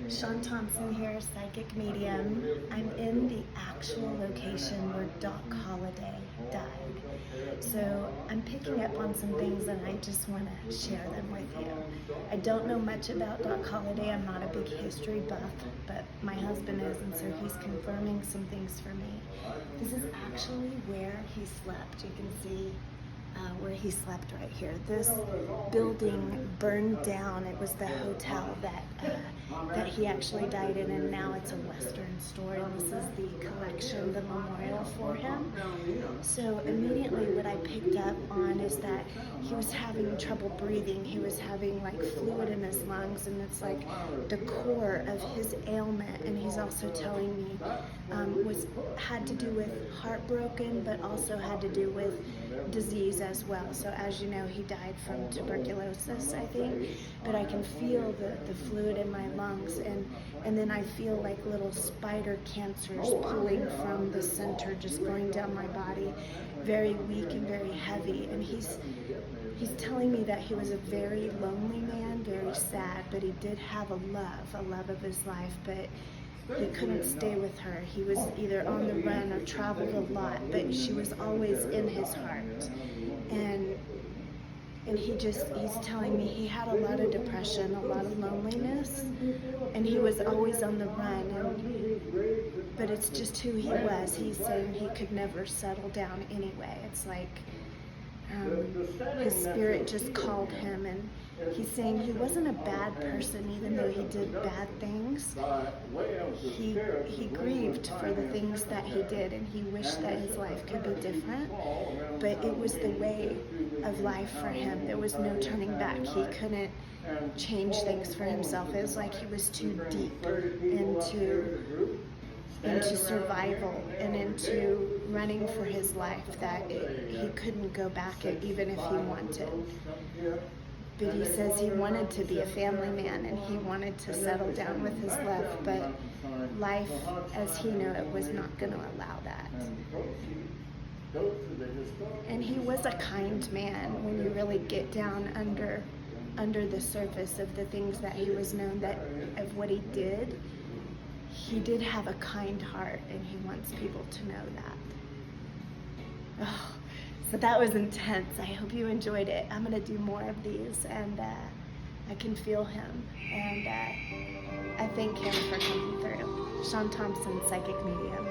Sean Thompson here, psychic medium. I'm in the actual location where Doc Holliday died. So I'm picking up on some things and I just want to share them with you. I don't know much about Doc Holliday. I'm not a big history buff, but my husband is, and so he's confirming some things for me. This is actually where he slept. You can see where he slept right here. This building burned down. It was the hotel that he actually died in, and now it's a Western store, and this is the collection, the memorial for him. So immediately what I picked up on is that he was having trouble breathing. He was having like fluid in his lungs, and it's like the core of his ailment, and he's also telling me had to do with heartbroken, but also had to do with disease as well. So as you know, he died from tuberculosis, I think, but I can feel the fluid in my lungs, and then I feel like little spider cancers pulling from the center, just going down my body, very weak and very heavy. And he's telling me that he was a very lonely man, very sad, but he did have a love of his life, but he couldn't stay with her. He was either on the run or traveled a lot, but she was always in his heart. And he's telling me he had a lot of depression, a lot of loneliness, and he was always on the run. But it's just who he was. He's saying he could never settle down anyway. It's like his spirit just called him, and he's saying he wasn't a bad person, even though he did bad things. He grieved for the things that he did, and he wished that his life could be different, but it was the way of life for him. There was no turning back. He couldn't change things for himself. It was like he was too deep into survival and into running for his life that he couldn't go back even if he wanted. But he says he wanted to be a family man and he wanted to settle down with his love, but life as he knew it was not going to allow that. And he was a kind man when you really get down under the surface of the things that he was known of what he did. He did have a kind heart, and he wants people to know that. Oh, so that was intense. I hope you enjoyed it. I'm going to do more of these, and I can feel him, and I thank him for coming through. Sean Thompson, psychic medium.